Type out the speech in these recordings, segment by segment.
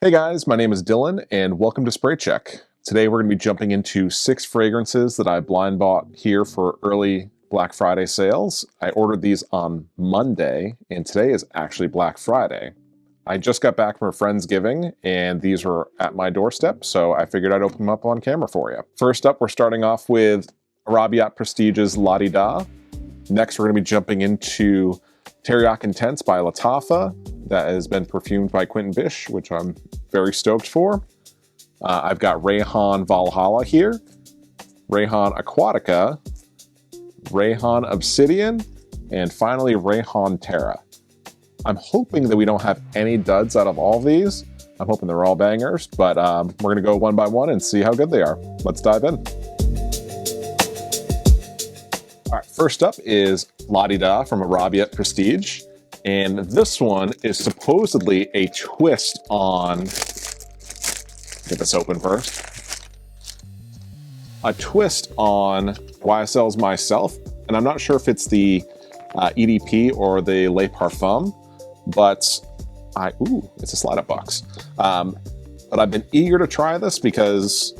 Hey guys, my name is Dylan and welcome to Spray Check. Today we're going to be jumping into 6 fragrances that I blind bought here for early Black Friday sales. I ordered these on Monday and today is actually Black Friday. I just got back from a Friendsgiving and these were at my doorstep, so I figured I'd open them up on camera for you. First up, we're starting off with Arabiyat Prestige's La-Di-Da. Next, we're going to be jumping into Teriaq Intense by Lattafa. That has been perfumed by Quentin Bish, which I'm very stoked for. I've got Rayhaan Valhalla here, Rayhaan Aquatica, Rayhaan Obsidian, and finally Rayhaan Terra. I'm hoping that we don't have any duds out of all of these. I'm hoping they're all bangers, but we're going to go one by one and see how good they are. Let's dive in. All right, first up is La-Di-Da from Arabiyat Prestige. And this one is supposedly a twist on, get this open first, a twist on YSL's Myself. And I'm not sure if it's the EDP or the Le Parfum, but it's a slide-up box. But I've been eager to try this because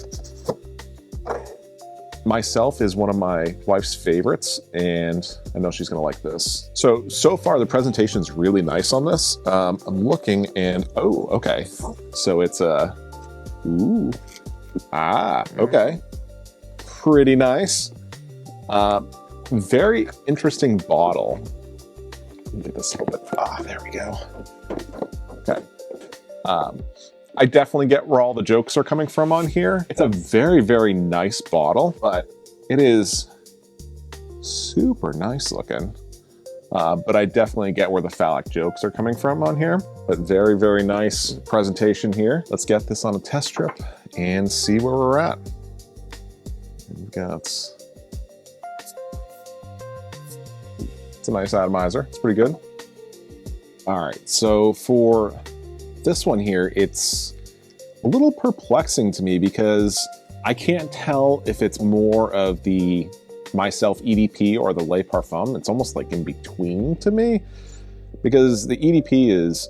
Myself is one of my wife's favorites, and I know she's gonna like this. So far the presentation is really nice on this. I'm looking and, oh, okay. So it's a, okay. Pretty nice. Very interesting bottle. Let me get this a little bit, there we go. Okay. I definitely get where all the jokes are coming from on here. It's a very, very nice bottle, but it is super nice looking. But I definitely get where the phallic jokes are coming from on here. But very, very nice presentation here. Let's get this on a test strip and see where we're at. We've got, it's a nice atomizer. It's pretty good. All right, so for this one here, it's a little perplexing to me because I can't tell if it's more of the Myself EDP or the Le Parfum. It's almost like in between to me because the EDP is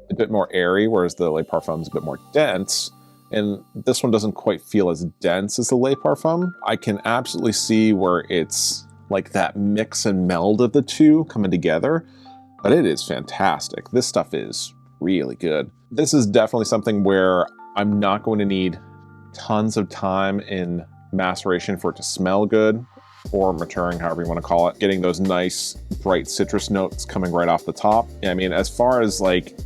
a bit more airy, whereas the Le Parfum is a bit more dense. And this one doesn't quite feel as dense as the Le Parfum. I can absolutely see where it's like that mix and meld of the two coming together, but it is fantastic. This stuff is really good. This is definitely something where I'm not going to need tons of time in maceration for it to smell good, or maturing, however you want to call it. Getting those nice bright citrus notes coming right off the top. I mean, as far as like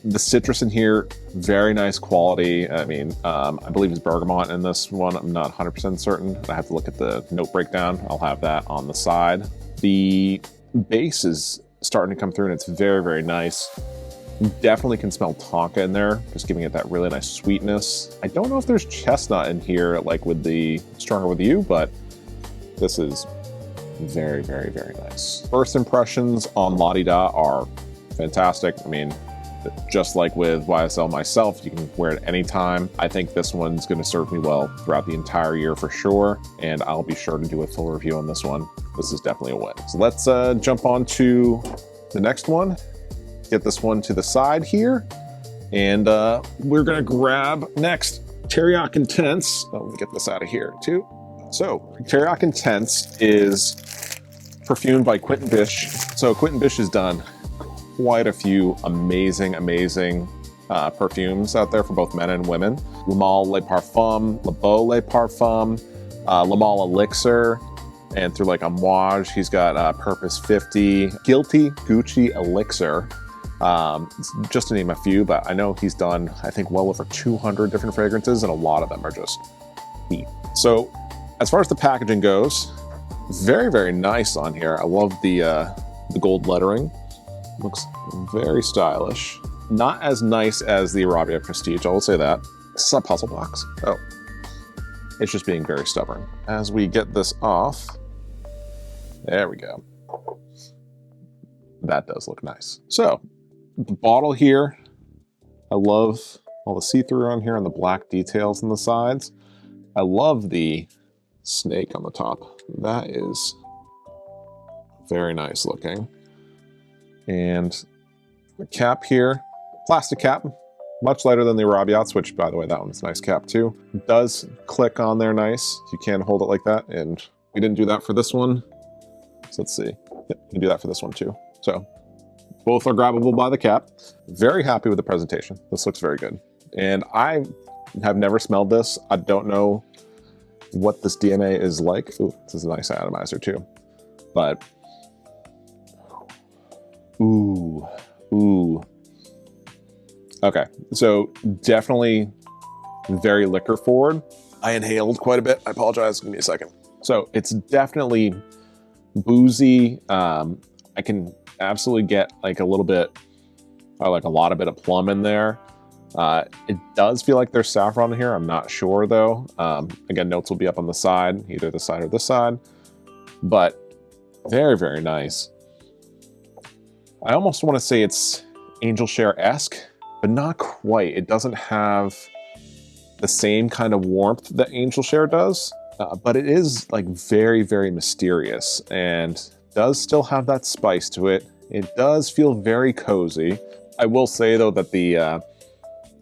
the citrus in here, very nice quality. I mean, I believe it's bergamot in this one. I'm not 100% certain. I have to look at the note breakdown. I'll have that on the side. The base is starting to come through and it's very, very nice. Definitely can smell tonka in there, just giving it that really nice sweetness. I don't know if there's chestnut in here like with the Stronger With You, but this is very, very, very nice. First impressions on La-Di-Da are fantastic. I mean, just like with YSL Myself, you can wear it anytime. I think this one's going to serve me well throughout the entire year for sure, and I'll be sure to do a full review on this one. This is definitely a win. So let's jump on to the next one. Get this one to the side here, and we're gonna grab next Teriaq Intense. Oh, let me get this out of here too. So Teriaq Intense is perfumed by Quentin Bish. So Quentin Bish has done quite a few amazing perfumes out there for both men and women. Le Male Le Parfum, Le Beau Le Parfum, Le Male Elixir, and through like Amouage, he's got Purpose 50, Guilty Gucci Elixir. Just to name a few, but I know he's done, I think, well over 200 different fragrances, and a lot of them are just heat. So as far as the packaging goes, very, very nice on here. I love the gold lettering. Looks very stylish. Not as nice as the Arabiyat Prestige, I will say that. This is a puzzle box. Oh, it's just being very stubborn. As we get this off, there we go. That does look nice. So the bottle here, I love all the see-through on here and the black details on the sides. I love the snake on the top. That is very nice looking. And the cap here, plastic cap, Much lighter than the Arabiyats, which, by the way, that one's a nice cap too. It does click on there nice. You can hold it like that, and we didn't do that for this one. So let's see. Yep, you can do that for this one too. So both are grabbable by the cap. Very happy with the presentation. This looks very good. And I have never smelled this. I don't know what this DNA is like. Ooh, this is a nice atomizer too. But, ooh. Okay, so definitely very liquor forward. I inhaled quite a bit. I apologize, give me a second. So it's definitely boozy. I can absolutely get like a little bit, or like a lot of bit of plum in there. It does feel like there's saffron in here. I'm not sure though. Again, notes will be up on the side, either this side or this side, but very, very nice. I almost want to say it's Angel Share-esque, but not quite. It doesn't have the same kind of warmth that Angel Share does, but it is like very, very mysterious and does still have that spice to it. It does feel very cozy. I will say though that the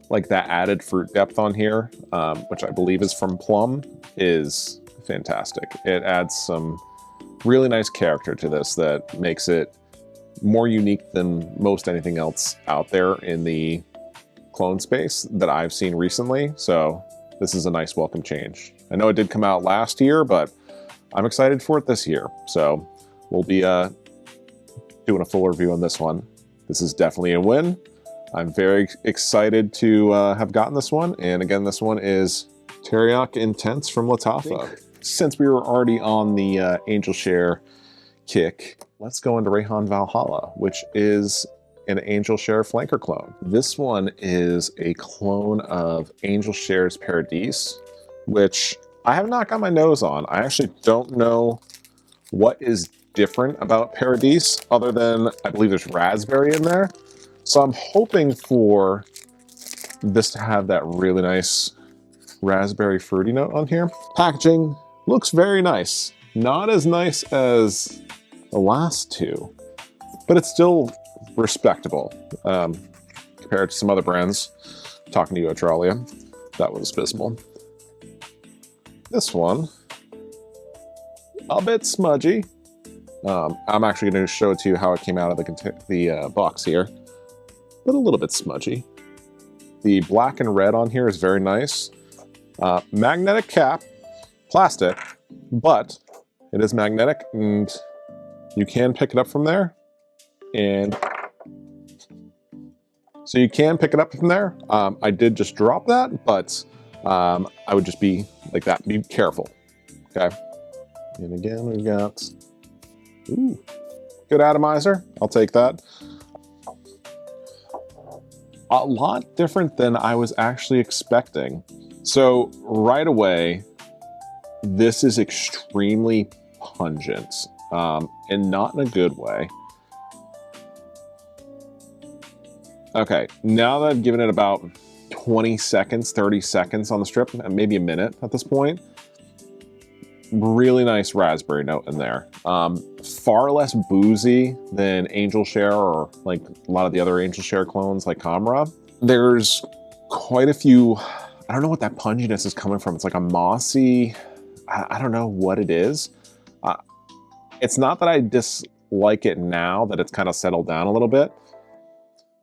like that added fruit depth on here, which I believe is from plum, is fantastic. It adds some really nice character to this that makes it more unique than most anything else out there in the clone space that I've seen recently. So this is a nice welcome change. I know it did come out last year, but I'm excited for it this year. So we'll be doing a full review on this one. This is definitely a win. I'm very excited to have gotten this one. And again, this one is Teriaq Intense from Lattafa. Since we were already on the Angel Share kick, let's go into Rayhaan Valhalla, which is an Angel Share flanker clone. This one is a clone of Angel Share's Paradise, which I have not got my nose on. I actually don't know what is different about Paradise other than I believe there's raspberry in there. So I'm hoping for this to have that really nice raspberry fruity note on here. Packaging looks very nice. Not as nice as the last two, but it's still respectable compared to some other brands. I'm talking to you, Australia. That was abysmal. This one, a bit smudgy. I'm actually going to show it to you how it came out of the box here, but a little bit smudgy. The black and red on here is very nice. Magnetic cap, plastic, but it is magnetic and you can pick it up from there. And so you can pick it up from there. I did just drop that, but I would just be like that. Be careful, okay? And again, we got, ooh, good atomizer. I'll take that. A lot different than I was actually expecting. So right away, this is extremely pungent, and not in a good way. Okay, now that I've given it about 20 seconds, 30 seconds on the strip, and maybe a minute at this point, really nice raspberry note in there. Far less boozy than Angel Share or like a lot of the other Angel Share clones like Kamra. There's quite a few, I don't know what that punginess is coming from. It's like a mossy, I don't know what it is. It's not that I dislike it now that it's kind of settled down a little bit,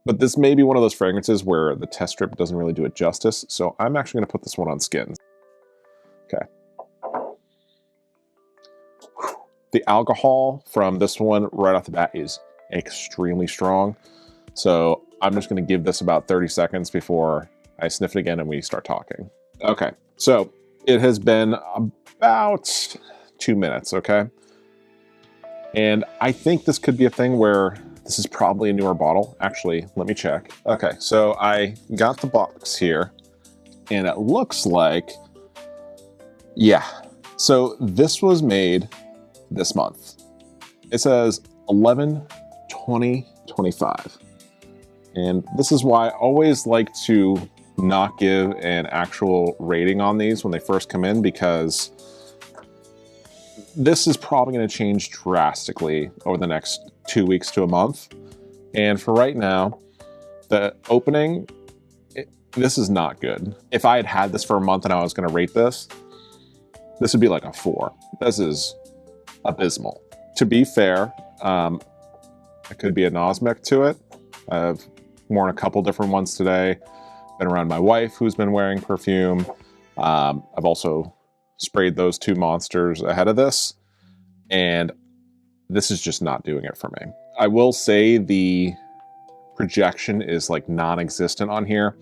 but this may be one of those fragrances where the test strip doesn't really do it justice. So I'm actually gonna put this one on skins. Okay. The alcohol from this one right off the bat is extremely strong. So I'm just gonna give this about 30 seconds before I sniff it again and we start talking. Okay, so it has been about 2 minutes, okay? And I think this could be a thing where this is probably a newer bottle. Actually, let me check. Okay, so I got the box here and it looks like, yeah. So this was made this month. It says 11/20/25. And this is why I always like to not give an actual rating on these when they first come in, because this is probably going to change drastically over the next 2 weeks to a month. And for right now, the opening, This is not good. If I had had this for a month and I was gonna rate this, this would be like a 4. This is abysmal. To be fair, it could be a nosmic to it. I've worn a couple different ones today. Been around my wife who's been wearing perfume. I've also sprayed those 2 monsters ahead of this, and this is just not doing it for me. I will say the projection is like non-existent on here.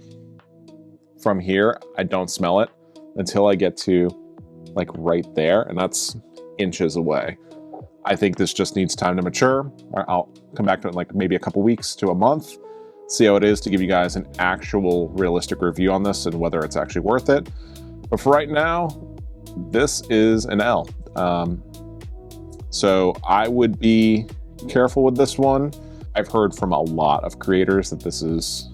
From here, I don't smell it until I get to like right there, and that's inches away. I think this just needs time to mature. I'll come back to it in like maybe a couple weeks to a month, see how it is to give you guys an actual realistic review on this and whether it's actually worth it. But for right now, this is an L. So I would be careful with this one. I've heard from a lot of creators that this is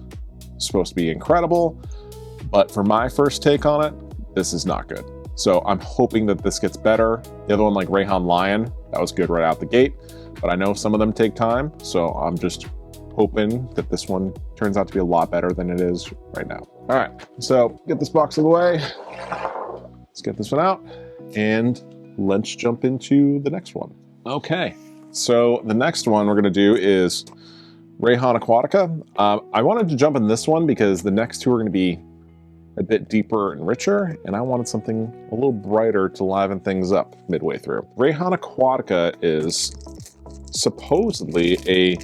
supposed to be incredible, but for my first take on it, this is not good. So I'm hoping that this gets better. The other one, like Rayhaan Lion, that was good right out the gate, but I know some of them take time. So I'm just hoping that this one turns out to be a lot better than it is right now. All right, so get this box of the way. Let's get this one out and let's jump into the next one. Okay, so the next one we're gonna do is Rayhaan Aquatica. I wanted to jump in this one because the next 2 are gonna be a bit deeper and richer, and I wanted something a little brighter to liven things up midway through. Rayhaan Aquatica is supposedly a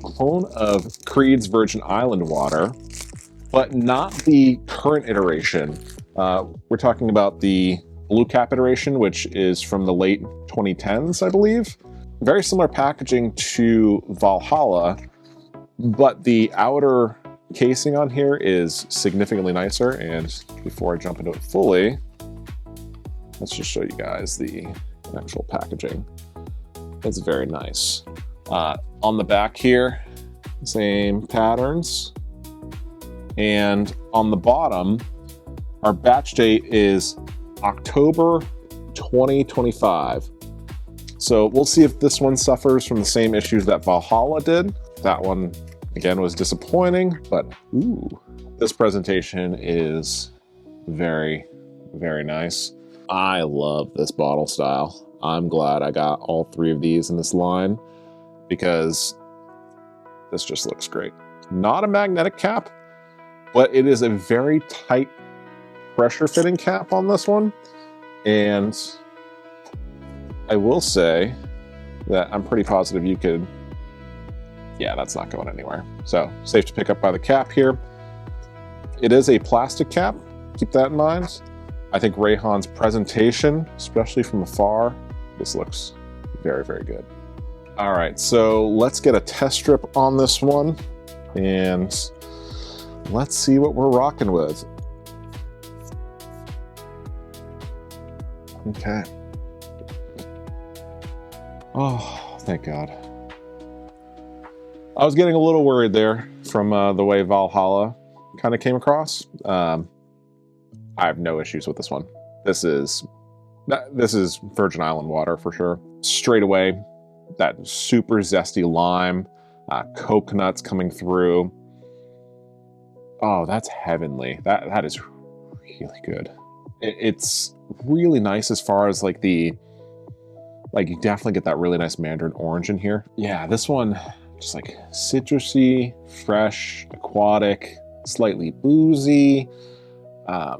clone of Creed's Virgin Island water, but not the current iteration. We're talking about the blue cap iteration, which is from the late 2010s, I believe. Very similar packaging to Valhalla, but the outer casing on here is significantly nicer. And before I jump into it fully, let's just show you guys the actual packaging. It's very nice. On the back here, same patterns. And on the bottom, our batch date is October 2025. So we'll see if this one suffers from the same issues that Valhalla did. That one, again, was disappointing, but ooh, this presentation is very, very nice. I love this bottle style. I'm glad I got all 3 of these in this line because this just looks great. Not a magnetic cap, but it is a very tight pressure fitting cap on this one. And I will say that I'm pretty positive you could, yeah, that's not going anywhere. So safe to pick up by the cap here. It is a plastic cap, keep that in mind. I think Rayhaan's presentation, especially from afar, this looks very, very good. All right, so let's get a test strip on this one and let's see what we're rocking with. Okay. Oh, thank God. I was getting a little worried there from the way Valhalla kind of came across. I have no issues with this one. This is Virgin Island water for sure. Straight away, that super zesty lime, coconuts coming through. Oh, that's heavenly. That is really good. It's really nice as far as like you definitely get that really nice mandarin orange in here. Yeah, this one just like citrusy, fresh, aquatic, slightly boozy. I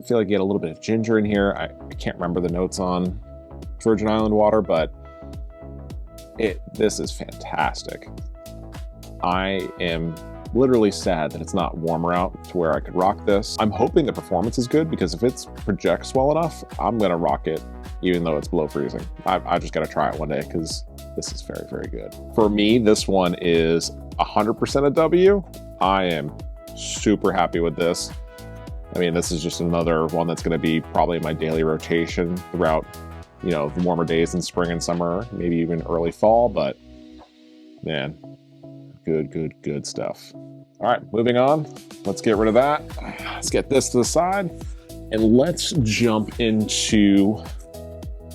feel like you get a little bit of ginger in here. I can't remember the notes on Virgin Island water, but this is fantastic. I am literally sad that it's not warmer out to where I could rock this. I'm hoping the performance is good because if it projects well enough, I'm gonna rock it even though it's below freezing. I just gotta try it one day because this is very, very good. For me, this one is 100% a W. I am super happy with this. I mean, this is just another one that's gonna be probably my daily rotation throughout, you know, the warmer days in spring and summer, maybe even early fall, but man, good stuff. All right, moving on. Let's get rid of that. Let's get this to the side and let's jump into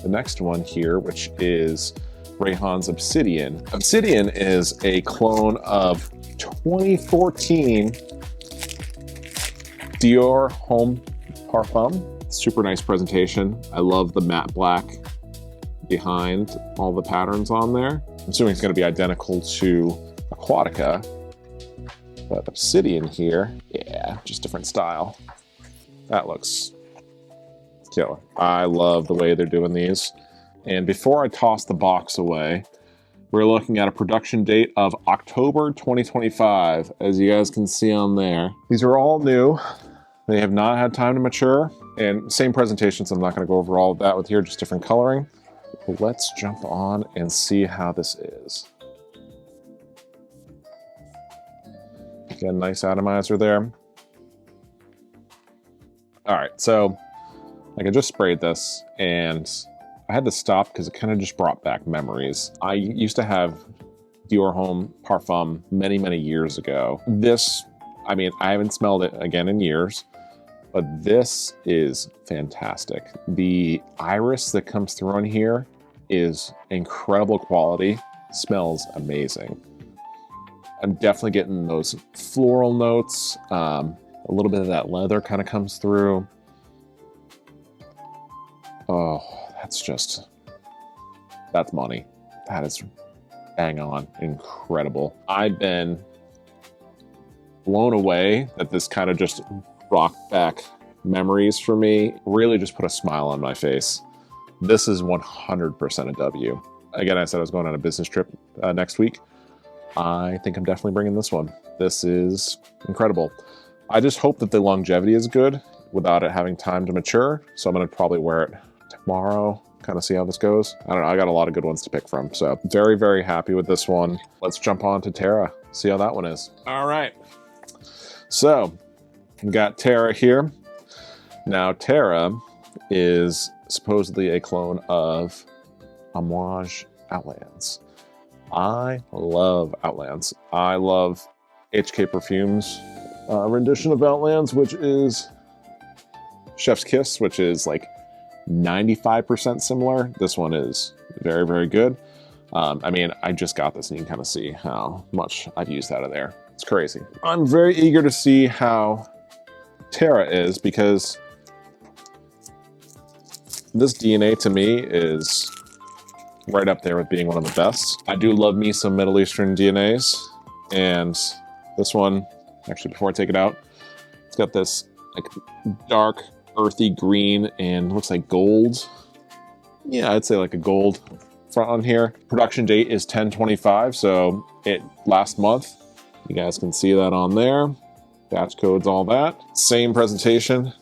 the next one here, which is Rayhaan's Obsidian. Obsidian is a clone of 2014 Dior Homme Parfum. Super nice presentation. I love the matte black behind all the patterns on there. I'm assuming it's going to be identical to Aquatica, but Obsidian here, yeah, just different style. That looks killer. I love the way they're doing these. And before I toss the box away, we're looking at a production date of October 2025, as you guys can see on there. These are all new. They have not had time to mature, and same presentation, so I'm not going to go over all of that with here, just different coloring. But let's jump on and see how this is. Again, nice atomizer there. All right, so like I just sprayed this, and I had to stop because it kind of just brought back memories. I used to have Dior Homme Parfum many, many years ago. This, I mean, I haven't smelled it again in years, but this is fantastic. The iris that comes through on here is incredible quality, smells amazing. I'm definitely getting those floral notes. A little bit of that leather kind of comes through. Oh, that's money. That is bang on, incredible. I've been blown away that this kind of just brought back memories for me. Really just put a smile on my face. This is 100% a W. Again, I said I was going on a business trip next week. I think I'm definitely bringing this one. This is incredible. I just hope that the longevity is good without it having time to mature. So I'm going to probably wear it tomorrow, kind of see how this goes. I don't know. I got a lot of good ones to pick from. So very, very happy with this one. Let's jump on to Terra, see how that one is. All right. So we've got Terra here. Now Terra is supposedly a clone of Homage Outlands. I love Outlands. I love HK Perfume's rendition of Outlands, which is Chef's Kiss, which is like 95% similar. This one is very, very good. I mean, I just got this and you can kind of see how much I've used out of there. It's crazy. I'm very eager to see how Terra is, because this DNA to me is right up there with being one of the best. I do love me some Middle Eastern DNAs, and this one, actually before I take it out, it's got this like dark earthy green and looks like gold. Yeah, I'd say like a gold front on here. Production date is 10/25, so it last month. You guys can see that on there. Batch codes, all that. Same presentation,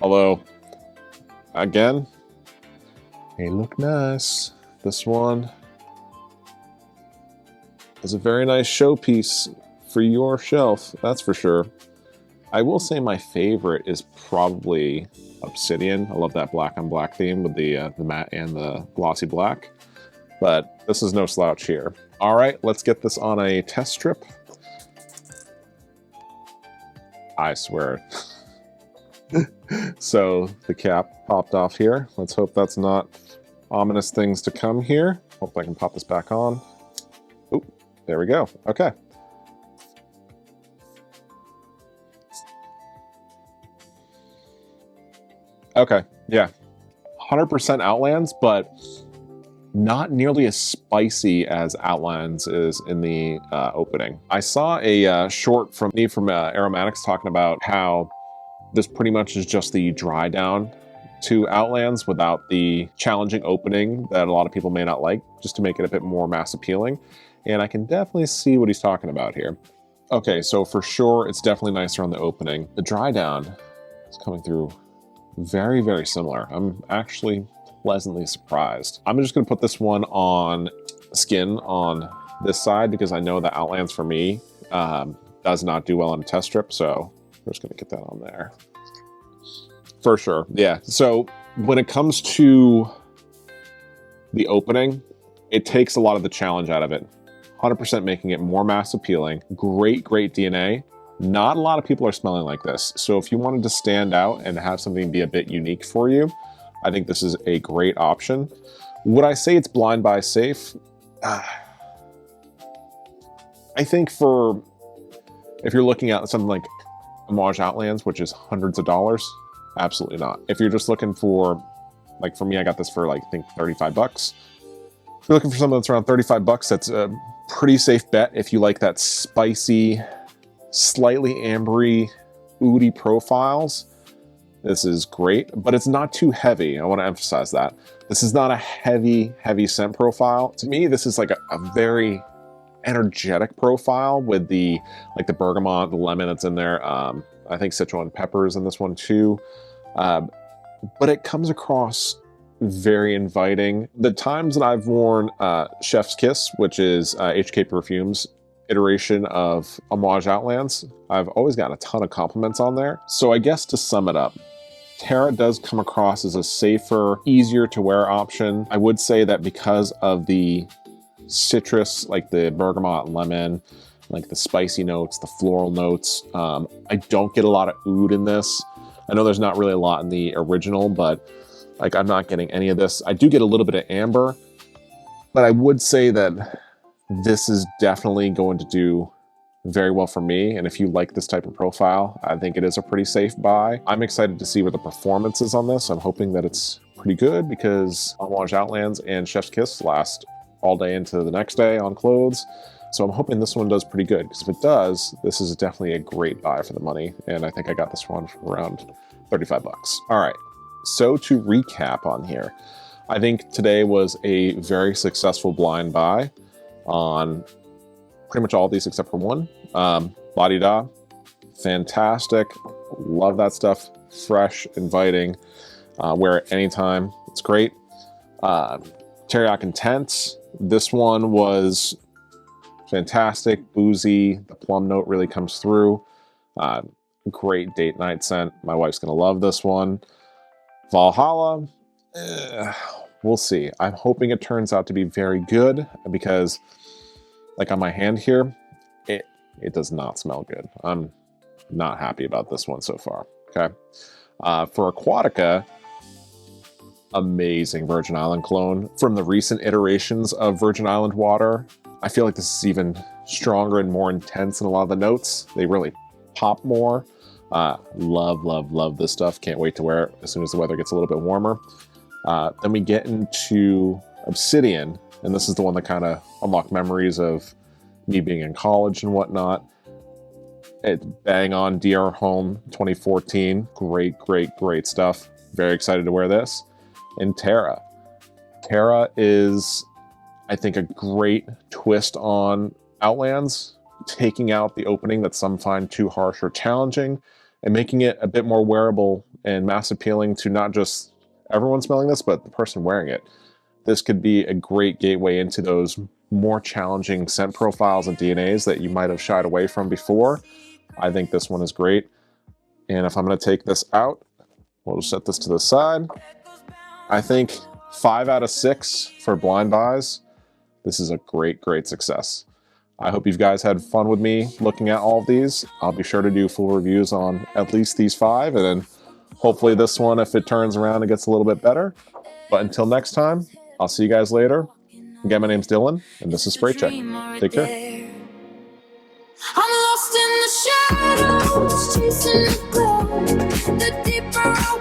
although again, they look nice. This one is a very nice showpiece for your shelf, that's for sure. I will say my favorite is probably Obsidian. I love that black on black theme with the matte and the glossy black, but this is no slouch here. All right, let's get this on a test strip. I swear. So the cap popped off here. Let's hope that's not ominous things to come here. Hope I can pop this back on. Oop, there we go. Okay. Okay, yeah. 100% Outlands, but not nearly as spicy as Outlands is in the opening. I saw a short from Aromatics talking about how this pretty much is just the dry down to Outlands without the challenging opening that a lot of people may not like, just to make it a bit more mass appealing. And I can definitely see what he's talking about here. Okay, so for sure, it's definitely nicer on the opening. The dry down is coming through very, very similar. I'm actually pleasantly surprised. I'm just gonna put this one on skin on this side because I know that Outlands for me does not do well on a test strip, so we're just gonna get that on there. For sure, yeah. So when it comes to the opening, it takes a lot of the challenge out of it. 100% making it more mass appealing. Great, great DNA. Not a lot of people are smelling like this. So if you wanted to stand out and have something be a bit unique for you, I think this is a great option. Would I say it's blind buy safe? I think if you're looking at something like Homage Outlands, which is hundreds of dollars. Absolutely not. If you're just looking for, like for me, I got this for like, I think 35 bucks. If you're looking for something that's around 35 bucks, that's a pretty safe bet if you like that spicy, slightly ambery, oody profiles. This is great, but it's not too heavy. I want to emphasize that. This is not a heavy scent profile. To me, this is like a very energetic profile with the bergamot, the lemon that's in there. I think citron peppers in this one too. But it comes across very inviting. The times that I've worn Chef's Kiss, which is HK Perfume's iteration of Homage Outlands, I've always gotten a ton of compliments on there. So I guess to sum it up, Terra does come across as a safer, easier to wear option. I would say that because of the citrus, like the bergamot, lemon, like the spicy notes, the floral notes, I don't get a lot of oud in this. I know there's not really a lot in the original, but like I'm not getting any of this. I do get a little bit of amber, but I would say that this is definitely going to do very well for me. And if you like this type of profile, I think it is a pretty safe buy. I'm excited to see what the performance is on this. I'm hoping that it's pretty good because Homage Outlands and Chef's Kiss last all day into the next day on clothes. So I'm hoping this one does pretty good, because if it does, this is definitely a great buy for the money. And I think I got this one for around 35 bucks. All right, so to recap on here, I think today was a very successful blind buy on pretty much all of these except for one. La-Di-Da, fantastic. Love that stuff. Fresh, inviting. Wear it anytime. It's great. Teriaq Intense. This one was fantastic, boozy. The plum note really comes through. Great date night scent. My wife's gonna love this one. Valhalla, we'll see. I'm hoping it turns out to be very good, because like on my hand here, it does not smell good. I'm not happy about this one so far, okay? For Aquatica, amazing Virgin Island cologne. From the recent iterations of Virgin Island water, I feel like this is even stronger and more intense in a lot of the notes. They really pop more. Love this stuff. Can't wait to wear it as soon as the weather gets a little bit warmer. Then we get into Obsidian, and this is the one that kind of unlocked memories of me being in college and whatnot. It's bang on DR Home 2014. Great stuff. Very excited to wear this. And Terra. Terra is, I think, a great twist on Outlands, taking out the opening that some find too harsh or challenging, and making it a bit more wearable and mass appealing to not just everyone smelling this, but the person wearing it. This could be a great gateway into those more challenging scent profiles and DNAs that you might have shied away from before. I think this one is great. And if I'm going to take this out, we'll just set this to the side. I think 5 out of 6 for blind buys. This is a great success. I hope you guys had fun with me looking at all of these. I'll be sure to do full reviews on at least these 5, and then hopefully this one, if it turns around, it gets a little bit better. But until next time, I'll see you guys later. Again, my name's Dylan, and this is Spray Check. Take care. I'm lost in the shadows, chasing the glow. The deeper I